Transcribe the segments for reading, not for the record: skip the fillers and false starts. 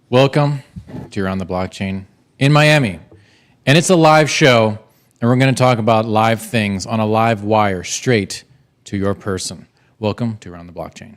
Welcome to You're on the Blockchain in Miami. And it's a live show, and we're going to talk about live things on a live wire straight to your person. Welcome to You're on the Blockchain.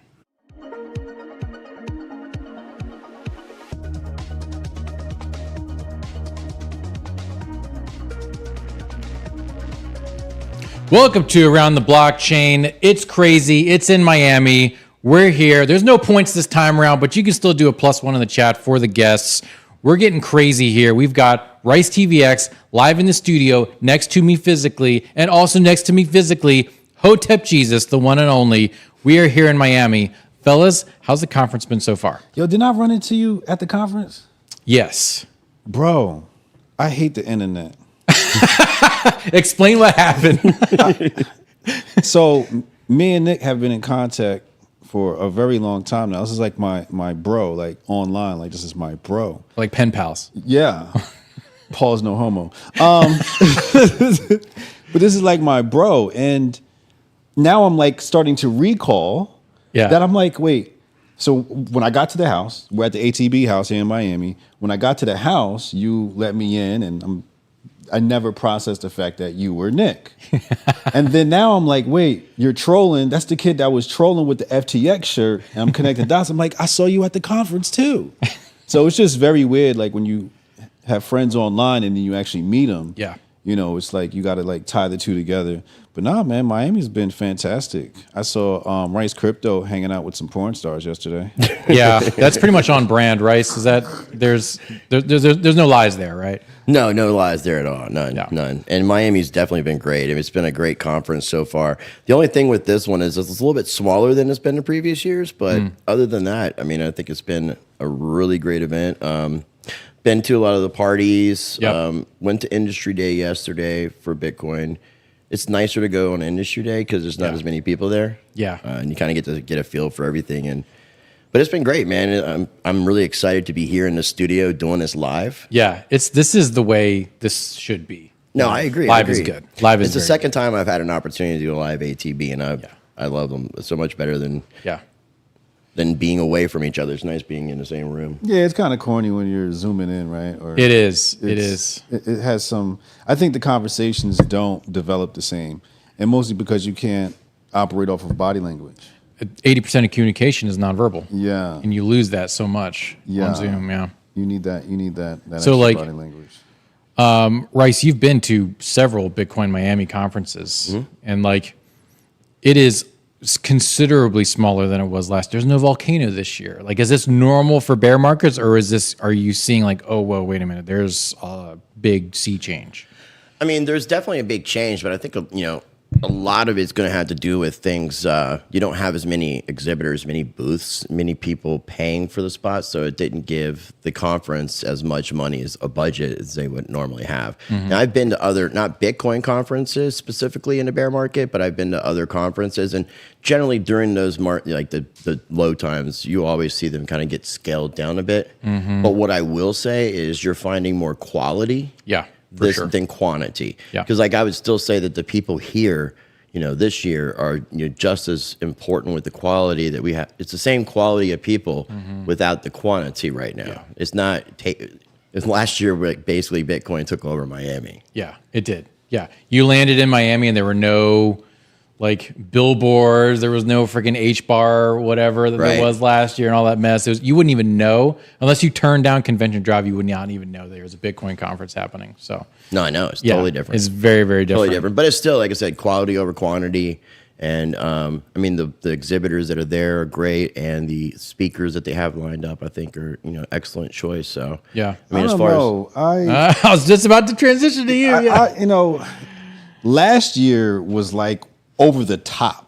Welcome to Around the Blockchain. It's crazy. It's in Miami. We're here. There's no points this time around, but you can still do a +1 in the chat for the guests. We're getting crazy here. We've got Rice TVX live in the studio next to me physically, and also next to me physically, Hotep Jesus, the one and only. We are here in Miami. Fellas, how's the conference been so far? Yo, didn't I run into you at the conference? Yes. Bro, I hate the internet. Explain what happened. So me and Nick have been in contact for a very long time now. This is like my bro, like online, like this is my bro. Like pen pals. Yeah. Pause, no homo. But this is like my bro. And now I'm like starting to recall that I'm like, wait. So when I got to the house, we're at the ATB house here in Miami. When I got to the house, you let me in, and I never processed the fact that you were Nick. And then now I'm like, wait, you're trolling. That's the kid that was trolling with the FTX shirt. And I'm connecting dots. I'm like, I saw you at the conference too. So it's just very weird. Like when you have friends online and then you actually meet them. Yeah. You know, it's like you got to like tie the two together. But nah, man, Miami's been fantastic. I saw Rice Crypto hanging out with some porn stars yesterday. Yeah, that's pretty much on brand, Rice. Is that there's no lies there, right? No lies there at all. None. And Miami's definitely been great. I mean, it's been a great conference so far. The only thing with this one is it's a little bit smaller than it's been in previous years. But other than that, I mean, I think it's been a really great event. Been to a lot of the parties. Yep. Went to Industry Day yesterday for Bitcoin. It's nicer to go on Industry Day because there's not as many people there. Yeah. And you kind of get a feel for everything. But it's been great, man. I'm really excited to be here in the studio doing this live. Yeah, this is the way this should be. No, I agree. Live is good. Live is It's the very second time I've had an opportunity to do a live ATB, and I love them. It's so much better than being away from each other. It's nice being in the same room. Yeah, it's kind of corny when you're zooming in, right? Or It is. It is. It has some. I think the conversations don't develop the same, and mostly because you can't operate off of body language. 80% of communication is nonverbal. Yeah, And you lose that so much on Zoom. Yeah. You need that. You need that So, extra like, body language. Rice, you've been to several Bitcoin Miami conferences, and like, it is considerably smaller than it was last year. There's no volcano this year. Like, is this normal for bear markets, or are you seeing like, oh, whoa, wait a minute, there's a big sea change? I mean, there's definitely a big change, but I think, a lot of it's going to have to do with things. You don't have as many exhibitors, many booths, many people paying for the spots, so it didn't give the conference as much money as a budget as they would normally have. Now, I've been to other, not Bitcoin conferences specifically in the bear market, but I've been to other conferences, and generally during those like the low times, you always see them kind of get scaled down a bit. But what I will say is you're finding more quality. Yeah. Than quantity. Yeah. Because like I would still say that the people here, this year are just as important with the quality that we have. It's the same quality of people without the quantity right now. Yeah. It's not. Last year, basically, Bitcoin took over Miami. Yeah, it did. Yeah, you landed in Miami, and there were no like billboards. There was no freaking H bar or whatever that there was last year, and all that mess. You wouldn't even know unless you turned down Convention Drive. You would not even know there was a Bitcoin conference happening. So no, I know it's totally different. It's very, very different. Totally different, but it's still, like I said, quality over quantity. And I mean, the exhibitors that are there are great, and the speakers that they have lined up, I think, are excellent choice. So yeah, I mean, I was just about to transition to you. Last year was like over the top.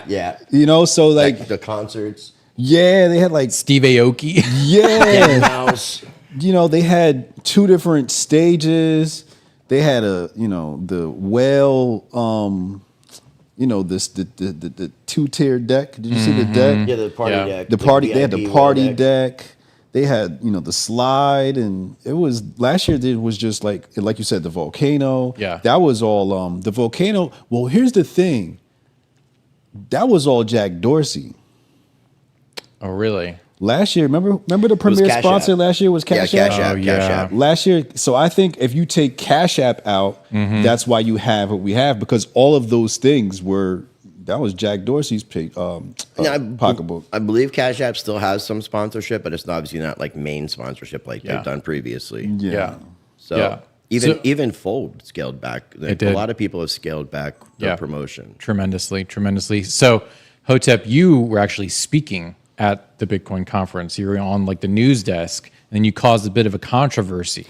yeah, so like the concerts. Yeah, they had like Steve Aoki. Yeah, house. They had two different stages. They had the whale. The two-tier deck. Did you see the deck? Yeah, the party deck. The party. They had the party deck. They had, the slide, and it was last year. It was just like you said, the volcano. Yeah, that was all. The volcano. Well, here's the thing. That was all Jack Dorsey. Oh, really? Last year, remember the premier Cash sponsor App. last year was Cash Yeah, App? Cash App. Oh, Cash yeah. App. Last year, so I think if you take Cash App out, that's why you have what we have, because all of those things that was Jack Dorsey's pocketbook. I believe Cash App still has some sponsorship, but it's obviously not like main sponsorship like Yeah. they've done previously. Yeah. So Yeah. even Fold scaled back. It did. A lot of people have scaled back their Yeah. promotion. Tremendously. So, Hotep, you were actually speaking at the Bitcoin conference. You were on like the news desk, and then you caused a bit of a controversy.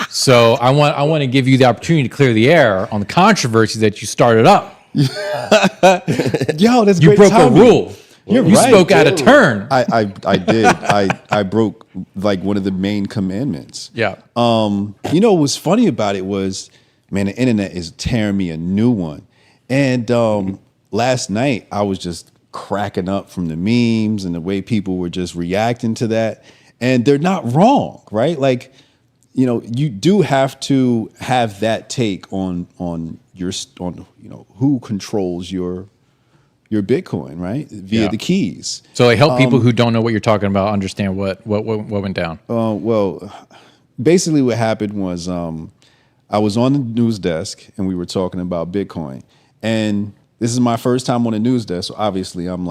So I want to give you the opportunity to clear the air on the controversy that you started up. Yo, that's You great broke timing. a rule. You're You right, spoke out of dude. turn. I did. I broke like one of the main commandments. Yeah. You know what's funny about it was, man, the internet is tearing me a new one. And last night I was just cracking up from the memes and the way people were just reacting to that. And they're not wrong, right? Like, you know, you do have to have that take on who controls your Bitcoin, right? Via Yeah. the keys. So like help people who don't know what you're talking about understand what went down. Well, basically what happened was I was on the news desk and we were talking about Bitcoin. And this is my first time on the news desk. So obviously I'm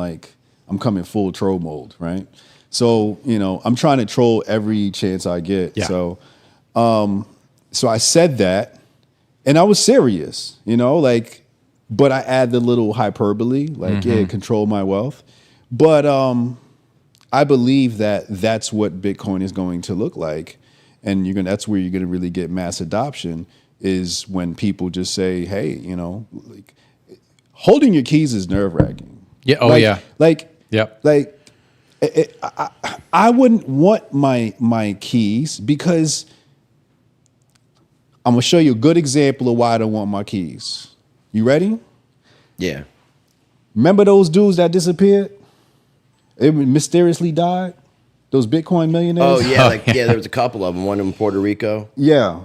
coming full troll mode, right? So, you know, I'm trying to troll every chance I get. Yeah. So I said that and I was serious, you know, like, but I add the little hyperbole, like, yeah, control my wealth. But I believe that that's what Bitcoin is going to look like. And that's where you're going to really get mass adoption, is when people just say, hey, you know, like, holding your keys is nerve wracking. Yeah. Oh, Like- yeah. Like, Yep. like, I wouldn't want my keys, because I'm gonna show you a good example of why I don't want my keys. You ready? Yeah. Remember those dudes that disappeared? They mysteriously died? Those Bitcoin millionaires? Oh yeah, there was a couple of them. One in Puerto Rico. Yeah.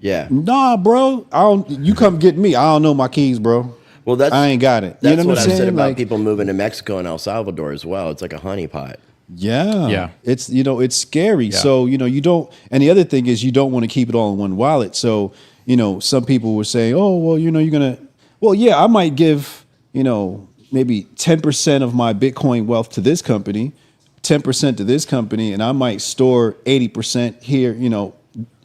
Yeah. Nah, bro. You come get me. I don't know my keys, bro. Well, I ain't got it. That's You know what I'm I've said saying? about Like, people moving to Mexico and El Salvador as well. It's like a honeypot. yeah. Yeah. It's, it's scary. So, you don't, and the other thing is you don't want to keep it all in one wallet. So, some people were saying, oh, well, you're going to, well, yeah, I might give, maybe 10% of my Bitcoin wealth to this company, 10% to this company, and I might store 80% here,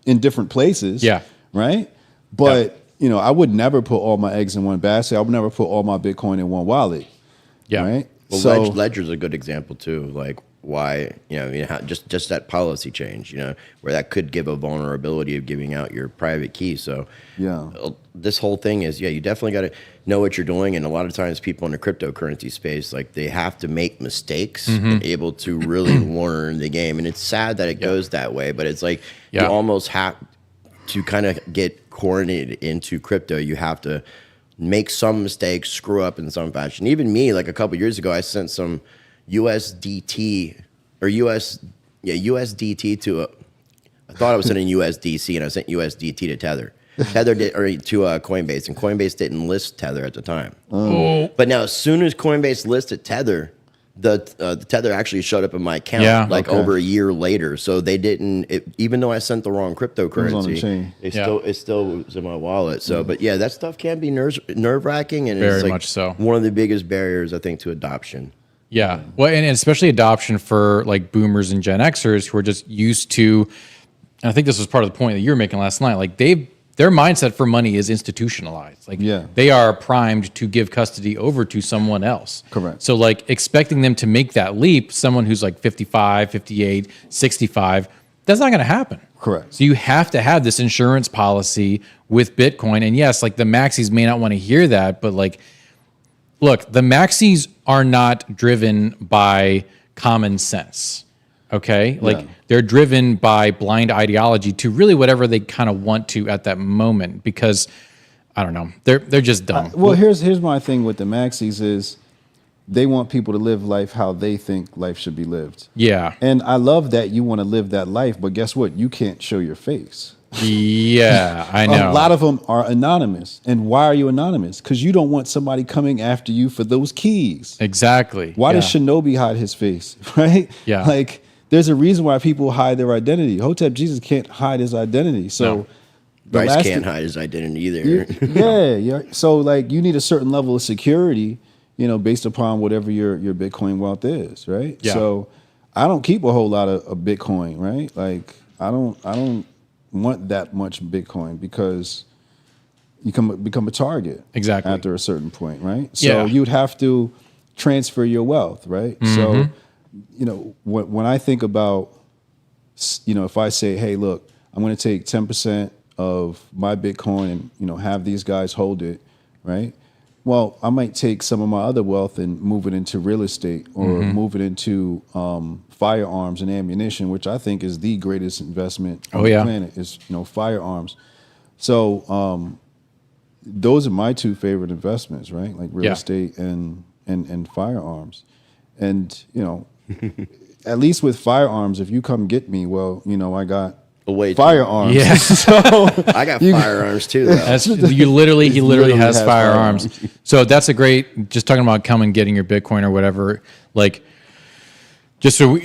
in different places. Yeah. Right. But, I would never put all my eggs in one basket. I would never put all my Bitcoin in one wallet. Yeah. Right. Well, So Ledger's a good example too. Like why, just that policy change, where that could give a vulnerability of giving out your private key. So yeah. this whole thing is, you definitely got to know what you're doing. And a lot of times people in the cryptocurrency space, like they have to make mistakes and able to really learn the game. And it's sad that it goes that way, but it's like you almost have to kind of get coordinated into crypto. You have to make some mistakes, screw up in some fashion. Even me, like a couple years ago, I sent some USDT to I thought I was sending USDC, and I sent USDT to Tether. Tether did, or to Coinbase, and Coinbase didn't list Tether at the time. Oh. But now, as soon as Coinbase listed Tether, the Tether actually showed up in my account over a year later. So they didn't, even though I sent the wrong cryptocurrency, it still was in my wallet. So, but yeah, that stuff can be nerve wracking, and Very it's like much so. one of the biggest barriers, I think, to adoption. Yeah. Well, and especially adoption for like boomers and Gen Xers who are just used to, and I think this was part of the point that you were making last night, like their mindset for money is institutionalized. Like they are primed to give custody over to someone else. Correct. So like expecting them to make that leap, someone who's like 55, 58, 65, that's not going to happen. Correct. So you have to have this insurance policy with Bitcoin. And yes, like the maxis may not want to hear that, but like, look, the maxis are not driven by common sense. Okay? Like they're driven by blind ideology to really whatever they kind of want to at that moment, because I don't know. They're just dumb. Well, here's my thing with the maxis is they want people to live life how they think life should be lived. Yeah. And I love that you want to live that life, but guess what? You can't show your face. Yeah, I know. A lot of them are anonymous. And why are you anonymous? Because you don't want somebody coming after you for those keys. Exactly. Why does Shinobi hide his face, right? Yeah. Like, there's a reason why people hide their identity. Hotep Jesus can't hide his identity. So Bryce can't hide his identity either. yeah. So, like, you need a certain level of security, based upon whatever your Bitcoin wealth is, right? Yeah. So, I don't keep a whole lot of Bitcoin, right? Like, I don't want that much Bitcoin because you become a target exactly after a certain point, right? So you'd have to transfer your wealth, right? So, when I think about, if I say, hey, look, I'm going to take 10% of my Bitcoin and, have these guys hold it, right? Well, I might take some of my other wealth and move it into real estate or move it into firearms and ammunition, which I think is the greatest investment on the planet is, firearms. So those are my two favorite investments, right? Like real estate and firearms. And, at least with firearms, if you come get me, well, I got firearms. Yeah. So I got firearms too, though. He literally has firearms. So that's a great, just talking about coming getting your Bitcoin or whatever, like, just so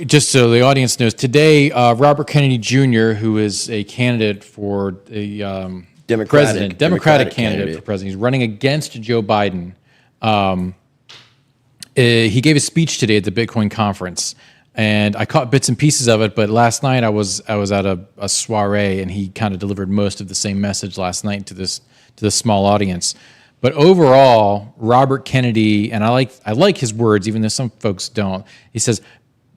the audience knows, today, Robert Kennedy Jr., who is a candidate for the Democratic candidate for president, he's running against Joe Biden. He gave a speech today at the Bitcoin conference, and I caught bits and pieces of it. But last night I was at a soiree, and he kind of delivered most of the same message last night to this small audience. But overall, Robert Kennedy, and I like his words, even though some folks don't. He says,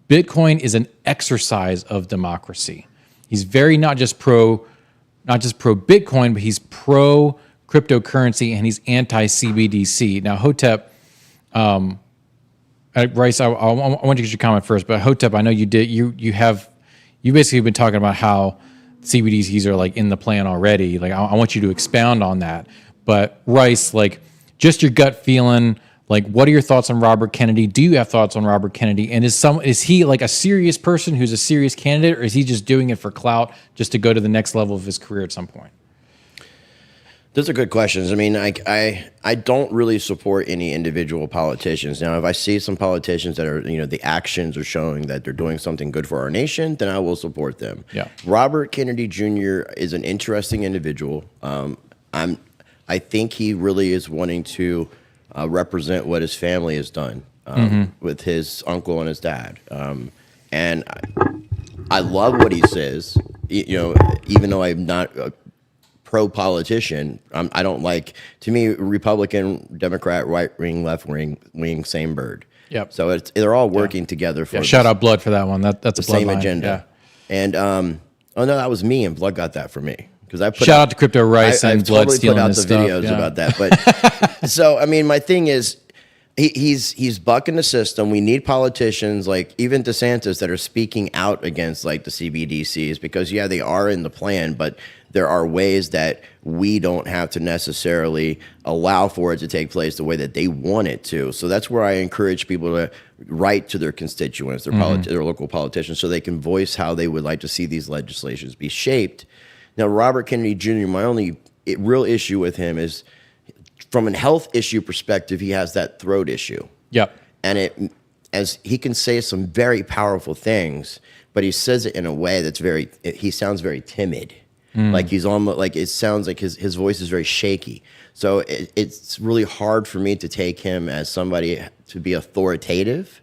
Bitcoin is an exercise of democracy. He's very not just pro Bitcoin, but he's pro cryptocurrency and he's anti CBDC. Now, Hotep, Bryce, I want to get your comment first, but Hotep, I know you did. You basically been talking about how CBDCs are like in the plan already. Like I want you to expound on that. But Rice, like just your gut feeling. Like, what are your thoughts on Robert Kennedy? Do you have thoughts on Robert Kennedy? And is he like a serious person who's a serious candidate, or is he just doing it for clout just to go to the next level of his career at some point? Those are good questions. I mean, I don't really support any individual politicians. Now, if I see some politicians that are, the actions are showing that they're doing something good for our nation, then I will support them. Yeah. Robert Kennedy Jr. is an interesting individual. I think he really is wanting to represent what his family has done with his uncle and his dad. And I love what he says, even though I'm not a pro-politician. I don't like, to me, Republican, Democrat, right-wing, left-wing, same bird. Yep. So they're all working together for shout out Blood for that one. That's the same agenda. Yeah. And, oh no, that was me, and Blood got that for me. Because I shout out to Crypto Rice and Blood totally stealing put out this the videos about that. But so I mean, my thing is, he's bucking the system. We need politicians like even DeSantis that are speaking out against like the CBDCs because they are in the plan, but there are ways that we don't have to necessarily allow for it to take place the way that they want it to. So that's where I encourage people to write to their constituents, their local politicians, so they can voice how they would like to see these legislations be shaped. Now, Robert Kennedy Jr., my only real issue with him is from a health issue perspective, he has that throat issue. Yep. And as he can say some very powerful things, but he says it in a way that's he sounds very timid. Like he's almost like it sounds like his voice is very shaky. So it's really hard for me to take him as somebody to be authoritative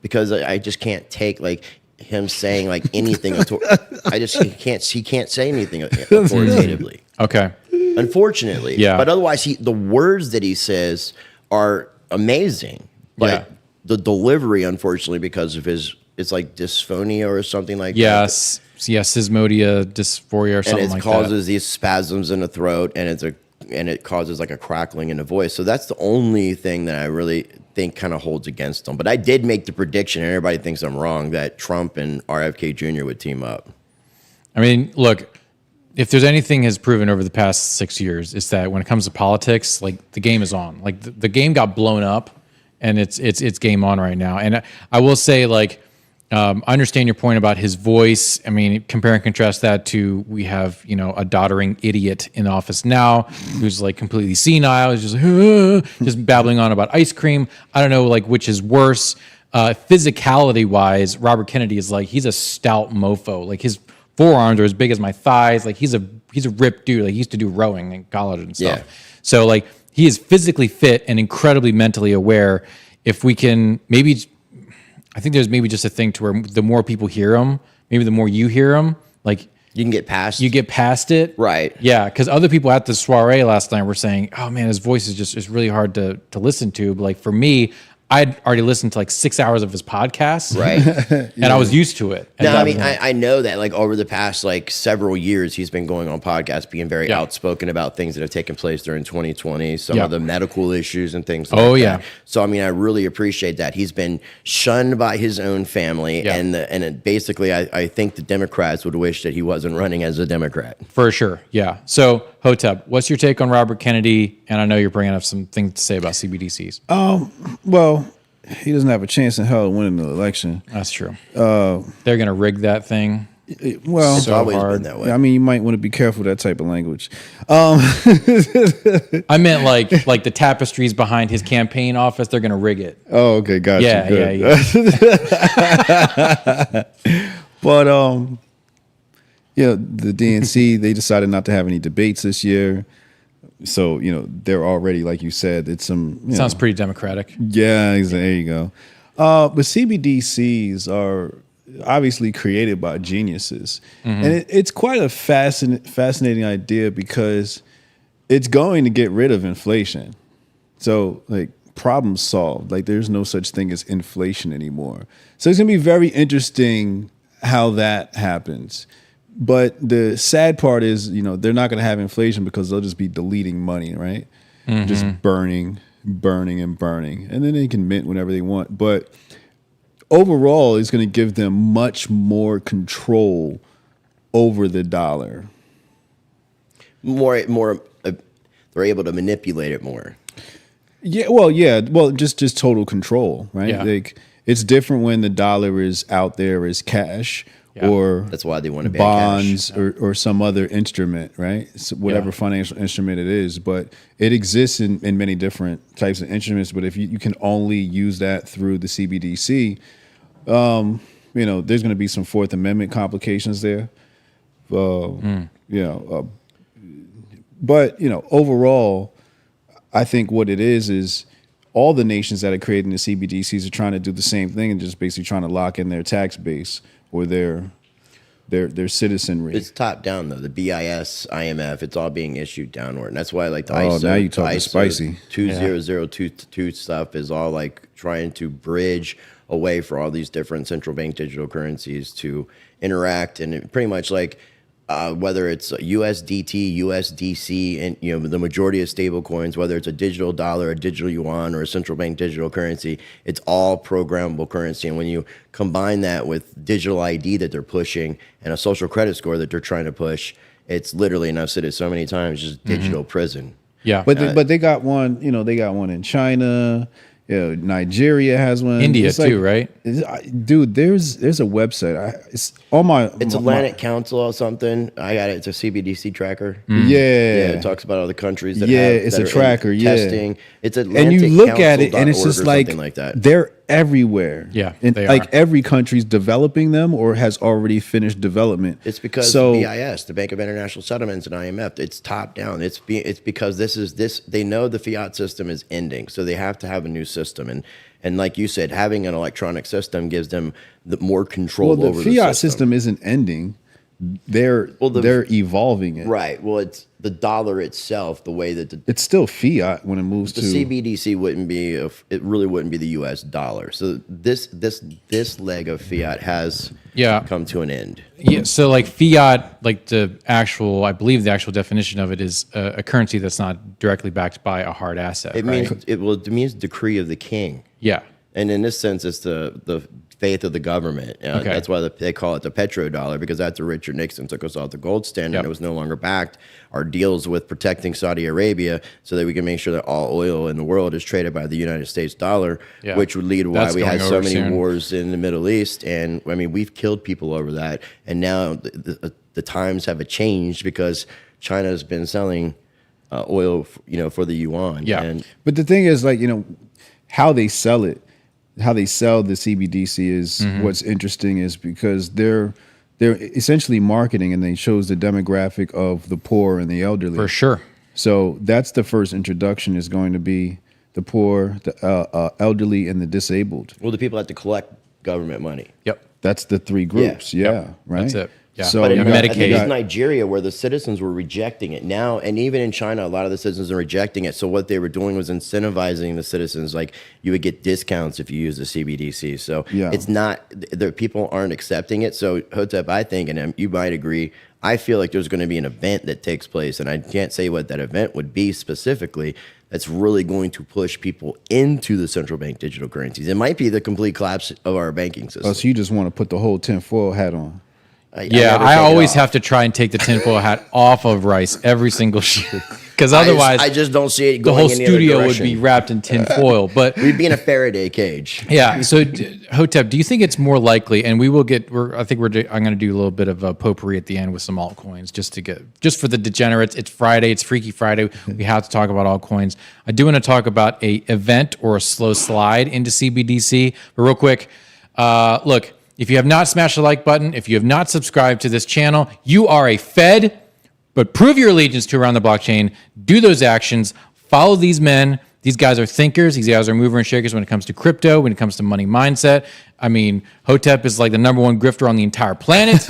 because I just can't take like him saying like anything. He can't say anything authoritatively. Okay. Unfortunately. Yeah. But otherwise, the words that he says are amazing. But the delivery, unfortunately, because of it's like dysphonia or something like that. Yes. Yeah, Sysmodia, dysphoria or something like that. And it causes these spasms in the throat, and it causes like a crackling in the voice. So that's the only thing that I really think kind of holds against him. But I did make the prediction, and everybody thinks I'm wrong, that Trump and RFK Jr. would team up. I mean, look, if there's anything has proven over the past 6 years, it's that when it comes to politics, like the game is on. Like the game got blown up, and it's game on right now. And I will say, like, I understand your point about his voice. I mean, compare and contrast that to we have, a doddering idiot in office now who's like completely senile, is just like, just babbling on about ice cream. I don't know, like which is worse. Physicality wise, Robert Kennedy is like, he's a stout mofo. Like his forearms are as big as my thighs. Like he's a ripped dude. Like he used to do rowing in college and stuff. Yeah. So like he is physically fit and incredibly mentally aware. If we can I think there's maybe just a thing to where the more people hear him, maybe the more you hear him, like You can get past. you get past it. Right. Yeah. Because other people at the soiree last night were saying, oh man, his voice is just it's really hard to listen to. But like for me, I'd already listened to like 6 hours of his podcast. Right. And I was used to it. No, I mean, I know that like over the past like several years, he's been going on podcasts, being very outspoken about things that have taken place during 2020, some of the medical issues and things like that. So, I mean, I really appreciate that. He's been shunned by his own family. And basically, I think the Democrats would wish that he wasn't running as a Democrat. For sure. Yeah. So, Hotep, what's your take on Robert Kennedy? And I know you're bringing up some things to say about CBDCs. Well, he doesn't have a chance in hell of winning the election. That's true. They're going to rig that thing. Well, It's always been that way. I mean, you might want to be careful with that type of language. I meant like the tapestries behind his campaign office. They're going to rig it. Oh, okay, gotcha. Yeah, good. yeah. But the DNC, they decided not to have any debates this year. So, they're already, like you said, it's some... Sounds pretty democratic. Yeah, there you go. But CBDCs are obviously created by geniuses. Mm-hmm. And it's quite a fascinating idea because it's going to get rid of inflation. So, like, problem solved. Like, there's no such thing as inflation anymore. So it's going to be very interesting how that happens. But the sad part is, they're not going to have inflation because they'll just be deleting money, right? Mm-hmm. Just burning, and burning. And then they can mint whenever they want. But overall, it's going to give them much more control over the dollar. More, they're able to manipulate it more. Yeah, well, just total control, right? Yeah. Like it's different when the dollar is out there as cash. Yeah. Or that's why they want to ban bonds cash. or some other instrument, right? So whatever financial instrument it is, but it exists in many different types of instruments. But if you can only use that through the CBDC, there's going to be some Fourth Amendment complications there. But overall, I think what it is all the nations that are creating the CBDCs are trying to do the same thing and just basically trying to lock in their tax base or their citizenry. It's top down though. The BIS, IMF, it's all being issued downward, and that's why like the ISO. Now you talking spicy. 20022 stuff is all like trying to bridge a way for all these different central bank digital currencies to interact, and it pretty much like whether it's USDT, USDC, and the majority of stable coins, whether it's a digital dollar, a digital yuan, or a central bank digital currency, it's all programmable currency. And when you combine that with digital ID that they're pushing and a social credit score that they're trying to push, it's literally, and I've said it so many times, just digital prison. Yeah, but they got one. They got one in China. Nigeria has one. India too, right? Dude, there's a website. It's on my. It's Atlantic Council or something. I got it. It's a CBDC tracker. Yeah, it talks about all the countries that it's a tracker. Testing. It's Atlantic and you look at it, and it's just like that. They're everywhere. Yeah, and they like are. every country's developing them or has already finished development. It's because the BIS, the Bank of International Settlements, and IMF, it's top down. It's because this. They know the fiat system is ending, so they have to have a new system. And like you said, having an electronic system gives them more control over the system. The fiat system isn't ending. They're evolving it. Right. Well, it's the dollar itself, the way that it's still fiat when it moves to the CBDC it really wouldn't be the US dollar. So this leg of fiat has come to an end. Yeah. So like fiat, like I believe the actual definition of it is a currency that's not directly backed by a hard asset. It means decree of the king. Yeah. And in this sense, it's the faith of the government. That's why they call it the petrodollar, because after Richard Nixon took us off the gold standard, it was no longer backed. Our deals with protecting Saudi Arabia so that we can make sure that all oil in the world is traded by the United States dollar, which would lead why we had so many wars in the Middle East. And I mean, we've killed people over that. And now the times have changed because China has been selling oil, for the yuan. But the thing is, like, how they sell it, how they sell the CBDC is what's interesting, is because they're essentially marketing, and they shows the demographic of the poor and the elderly. For sure. So that's the first introduction, is going to be the poor, the elderly, and the disabled. Well, the people have to collect government money. That's the three groups. Right. That's it. Yeah. So but Medicaid. I think it's Nigeria where the citizens were rejecting it now, and even in China, a lot of the citizens are rejecting it. So what they were doing was incentivizing the citizens, like you would get discounts if you use the CBDC. So it's not, the people aren't accepting it. So Hotep, I think, and you might agree, I feel like there's going to be an event that takes place, and I can't say what that event would be specifically, that's really going to push people into the central bank digital currencies. It might be the complete collapse of our banking system. Oh, so you just want to put the whole tinfoil hat on? I always have to try and take the tinfoil hat off of Rice every single shoot, because otherwise I just don't see it the going whole any studio other would be wrapped in tinfoil. But we'd be in a Faraday cage. So Hotep, do you think it's more likely? And we will get. I'm going to do a little bit of a potpourri at the end with some altcoins, just for the degenerates. It's Friday. It's Freaky Friday. We have to talk about altcoins. I do want to talk about a event or a slow slide into CBDC. But real quick, look. If you have not smashed the like button, if you have not subscribed to this channel, you are a Fed, but prove your allegiance to Around the Blockchain. Do those actions. Follow these men. These guys are thinkers. These guys are mover and shakers when it comes to crypto, when it comes to money mindset. I mean, Hotep is like the #1 grifter on the entire planet.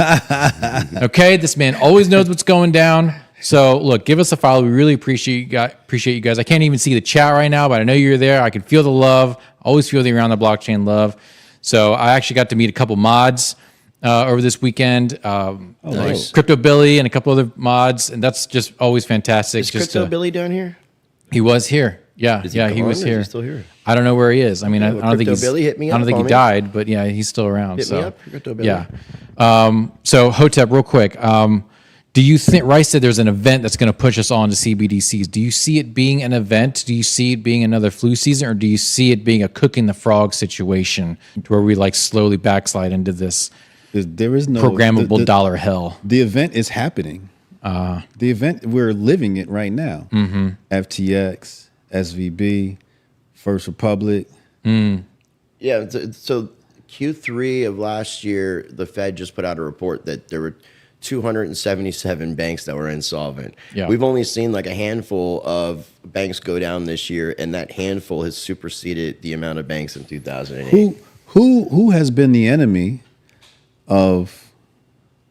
Okay, this man always knows what's going down. So look, give us a follow. We really appreciate you guys. I can't even see the chat right now, but I know you're there. I can feel the love. Always feel the Around the Blockchain love. So I actually got to meet a couple mods over this weekend, Nice. Crypto Billy and a couple other mods, and that's just always fantastic. Is Crypto Billy down here? He was here. Yeah, he was here. Is he still here? I don't know where he is. I mean, I don't think Billy, hit me I don't up, think he homie. died, but yeah, he's still around. Hit me up, Crypto Billy. Yeah. So Hotep, real quick. Do you think, Rice said there's an event that's going to push us on to CBDCs. Do you see it being an event? Do you see it being another flu season? Or do you see it being a cooking the frog situation to where we like slowly backslide into this There is no programmable dollar hell? The event is happening. The event, we're living it right now. FTX, SVB, First Republic. Yeah, so Q3 of last year, the Fed just put out a report that there were 277 banks that were insolvent. Yeah. We've only seen like a handful of banks go down this year, and that handful has superseded the amount of banks in 2008. Who has been the enemy of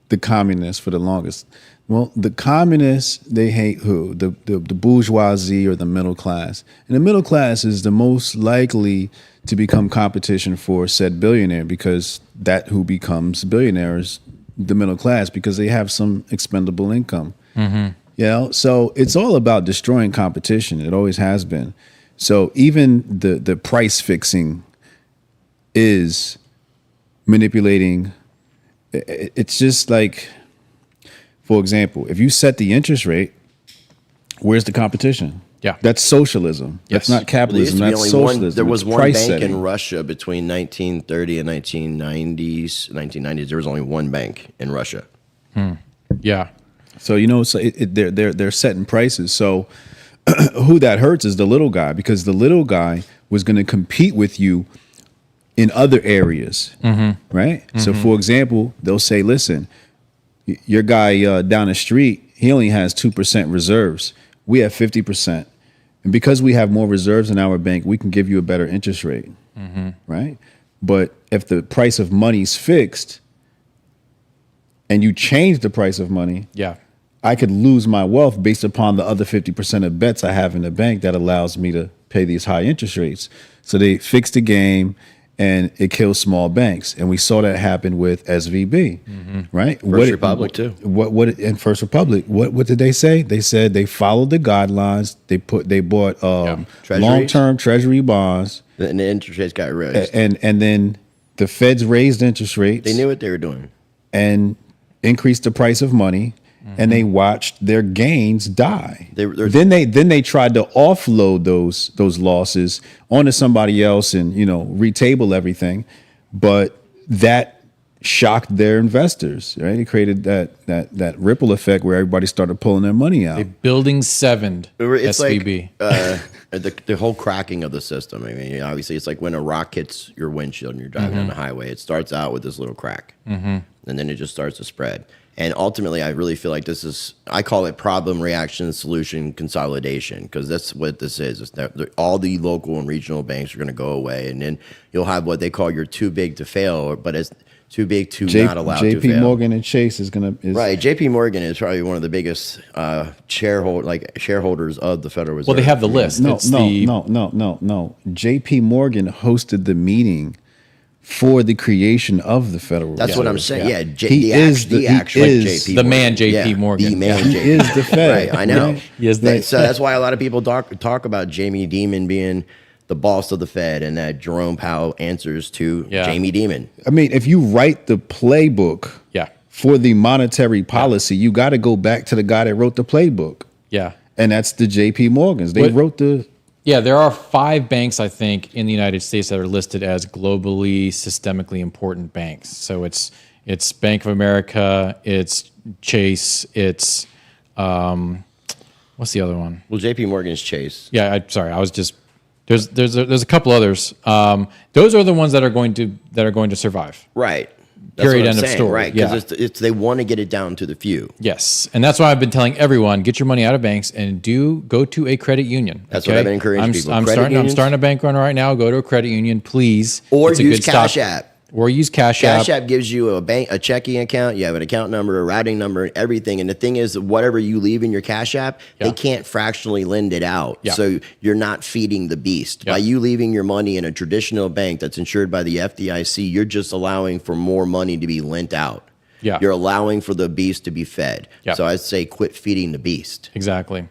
the communists for the longest? Well, the communists, they hate who? The bourgeoisie or the middle class. And the middle class is the most likely to become competition for said billionaire, because that who becomes billionaires, the middle class, because they have some expendable income. So it's all about destroying competition. It always has been. So even the price fixing is manipulating. It's just like, for example, if you set the interest rate, where's the competition? Yeah. That's socialism. Yes. That's not capitalism. There That's used to be only socialism. there was It's one price bank setting. in Russia between 1930 and 1990s. There was only one bank in Russia. Yeah. So they're setting prices. So who that hurts is the little guy, because the little guy was going to compete with you in other areas, right? So for example, they'll say, listen, your guy down the street, he only has 2% reserves. We have 50%. And because we have more reserves in our bank, we can give you a better interest rate, right? But if the price of money's fixed and you change the price of money, I could lose my wealth based upon the other 50% of bets I have in the bank that allows me to pay these high interest rates. So they fixed the game, and it kills small banks. And we saw that happen with SVB, right? First Republic too. In First Republic, what did they say? They said they followed the guidelines. They bought long-term treasury bonds, And the interest rates got raised. And then the Feds raised interest rates. They knew what they were doing. And increased the price of money. And they watched their gains die. Then they tried to offload those losses onto somebody else and retable everything, but that shocked their investors. Right? It created that ripple effect where everybody started pulling their money out. A building sevened It's SVB. The whole cracking of the system. I mean, obviously, it's like when a rock hits your windshield and you're driving on the highway. It starts out with this little crack, and then it just starts to spread. And ultimately, I really feel like I call it problem, reaction, solution, consolidation, because that's what this is. It's that all the local and regional banks are going to go away, and then you'll have what they call your too big to fail, but it's too big to not allow to fail. JP Morgan and Chase is going to... Right, JP Morgan is probably one of the biggest shareholders of the Federal Reserve. Well, they have the list. No. JP Morgan hosted the meeting for the creation of the Federal Reserve. That's what I'm saying. Yeah, He is the man JP Morgan. The man He JP. is the Fed. Right, I know. Right? Yes, So that's why a lot of people talk about Jamie Dimon being the boss of the Fed, and that Jerome Powell answers to Jamie Dimon. I mean, if you write the playbook for the monetary policy, you got to go back to the guy that wrote the playbook. Yeah. And that's the JP Morgans. They wrote the... Yeah, there are 5 banks, I think, in the United States that are listed as globally systemically important banks. So it's Bank of America, it's Chase, it's what's the other one? Well, JP Morgan's Chase. Yeah, I was just there's a couple others. Those are the ones that are going to survive. Right. That's Period. what I'm End of saying, story. right? Because they want to get it down to the few. Yes, and that's why I've been telling everyone: get your money out of banks and go to a credit union. That's what I've been encouraging people. I'm starting a bank run right now. Go to a credit union, please. Or use Cash App. Or use Cash App. Cash App gives you a checking account. You have an account number, a routing number, everything. And the thing is, whatever you leave in your Cash App, they can't fractionally lend it out. Yeah. So you're not feeding the beast. By you leaving your money in a traditional bank that's insured by the FDIC, you're just allowing for more money to be lent out. Yeah. You're allowing for the beast to be fed. Yeah. So I'd say quit feeding the beast. Exactly.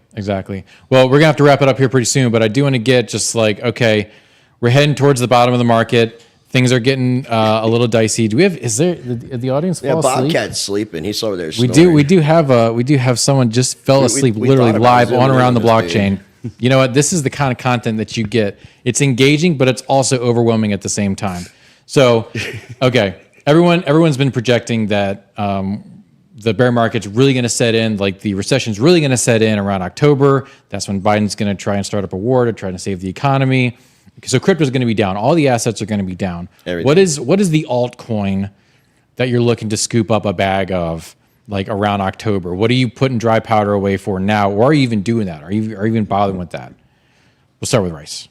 Well, we're going to have to wrap it up here pretty soon, but I do want to get just like, okay, we're heading towards the bottom of the market. Things are getting a little dicey. Do we have? Is there the audience fall asleep? Bobcat's sleeping. He's over there snoring. We do have someone just fell asleep literally live on around the blockchain. You know what? This is the kind of content that you get. It's engaging, but it's also overwhelming at the same time. So, okay, everyone's been projecting that the bear market's really going to set in, like the recession's really going to set in around October. That's when Biden's going to try and start up a war to try to save the economy. So crypto's going to be down. All the assets are going to be down. Everything. What is the altcoin that you're looking to scoop up a bag of, like around October? What are you putting dry powder away for now? Or are you even doing that? Are you even bothering with that? We'll start with Rice.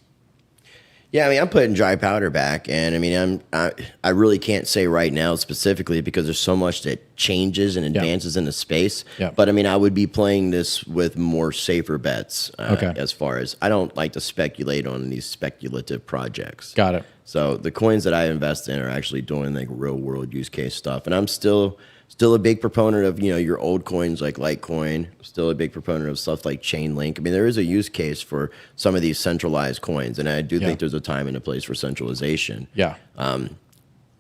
Yeah, I mean, I'm putting dry powder back, and I mean, I really can't say right now specifically because there's so much that changes and advances in the space. Yeah. But I mean, I would be playing this with more safer bets. As far as I don't like to speculate on these speculative projects. Got it. So the coins that I invest in are actually doing like real world use case stuff, and I'm still a big proponent of your old coins like Litecoin. Still a big proponent of stuff like Chainlink. I mean, there is a use case for some of these centralized coins, and I do think there's a time and a place for centralization. Yeah.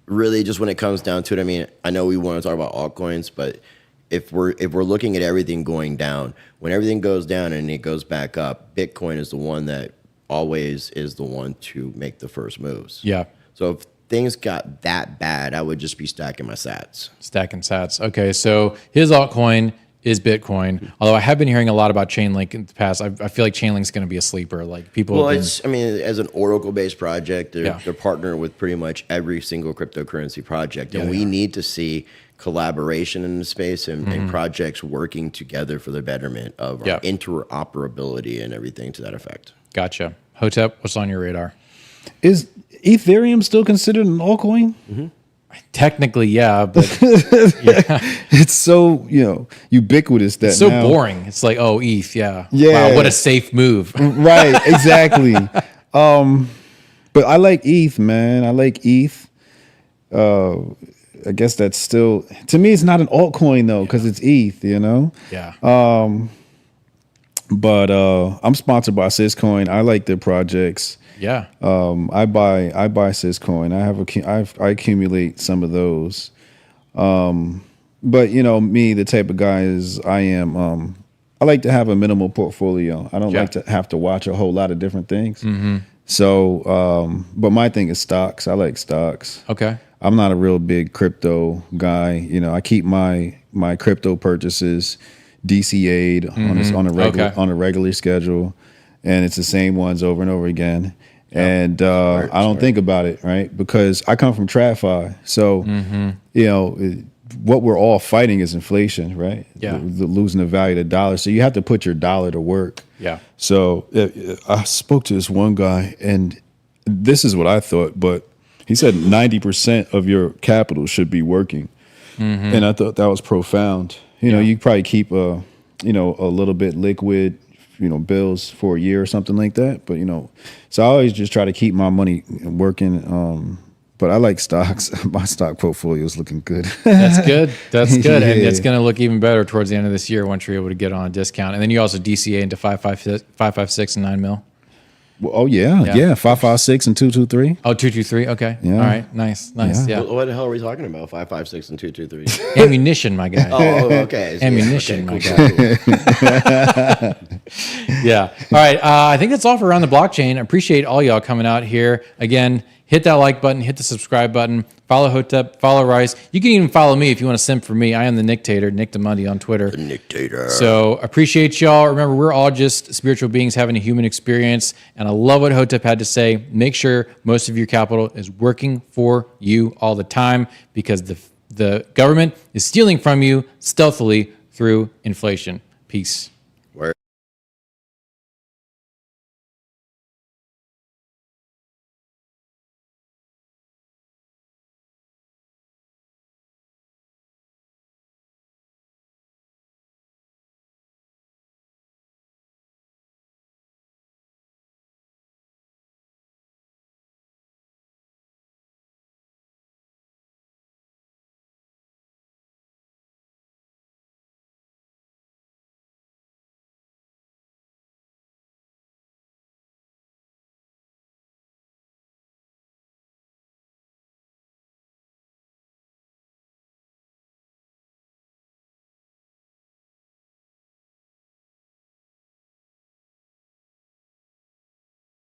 Really, just when it comes down to it, I mean, I know we want to talk about altcoins, but if we're looking at everything going down, when everything goes down and it goes back up, Bitcoin is the one that always is the one to make the first moves. Yeah. So if things got that bad, I would just be stacking my sats. Stacking sats. Okay, so his altcoin is Bitcoin. Although I have been hearing a lot about Chainlink in the past. I feel like Chainlink's going to be a sleeper. Like people. Well, I mean, as an Oracle-based project, they're partnered with pretty much every single cryptocurrency project, and we need to see collaboration in the space and projects working together for the betterment of our interoperability and everything to that effect. Gotcha. Hotep, what's on your radar? Is Ethereum still considered an altcoin? Mm-hmm. Technically, yeah, but it's so ubiquitous that it's so boring. It's like, oh, ETH, yeah. Wow, what a safe move. Right, exactly. But I like ETH, man. I like ETH. I guess that's still, to me, it's not an altcoin though, because it's ETH, Yeah. But I'm sponsored by Syscoin. I like their projects. Yeah. I buy Syscoin. I accumulate some of those. But me, the type of guy is I am. I like to have a minimal portfolio. I don't like to have to watch a whole lot of different things. Mm-hmm. So, but my thing is stocks. I like stocks. Okay. I'm not a real big crypto guy. I keep my crypto purchases DCA'd on a regular schedule, and it's the same ones over and over again. And I don't think about it, right? Because I come from TradFi, so what we're all fighting is inflation, right? Yeah, the losing the value of the dollar. So you have to put your dollar to work. Yeah. So I spoke to this one guy, and this is what I thought, but he said 90% of your capital should be working, and I thought that was profound. You probably keep a little bit liquid, bills for a year or something like that. But so I always just try to keep my money working. But I like stocks. My stock portfolio is looking good. That's good. That's good. And it's going to look even better towards the end of this year once you're able to get on a discount. And then you also DCA into 556 and 9 mil. Well, oh yeah. 556 and 223. Oh, 223. Okay. Yeah. All right. Nice. Yeah. What the hell are we talking about? 556 and 223. Ammunition, my guy. Oh, okay. Ammunition, my cool. guy. Yeah. All right. I think that's all for Around the Blockchain. I appreciate all y'all coming out here. Again, hit that like button, hit the subscribe button, follow Hotep, follow Rice. You can even follow me if you want to simp for me. I am the Nictator, Nick DeMundi on Twitter. The Nictator. So appreciate y'all. Remember, we're all just spiritual beings having a human experience. And I love what Hotep had to say. Make sure most of your capital is working for you all the time, because the government is stealing from you stealthily through inflation. Peace.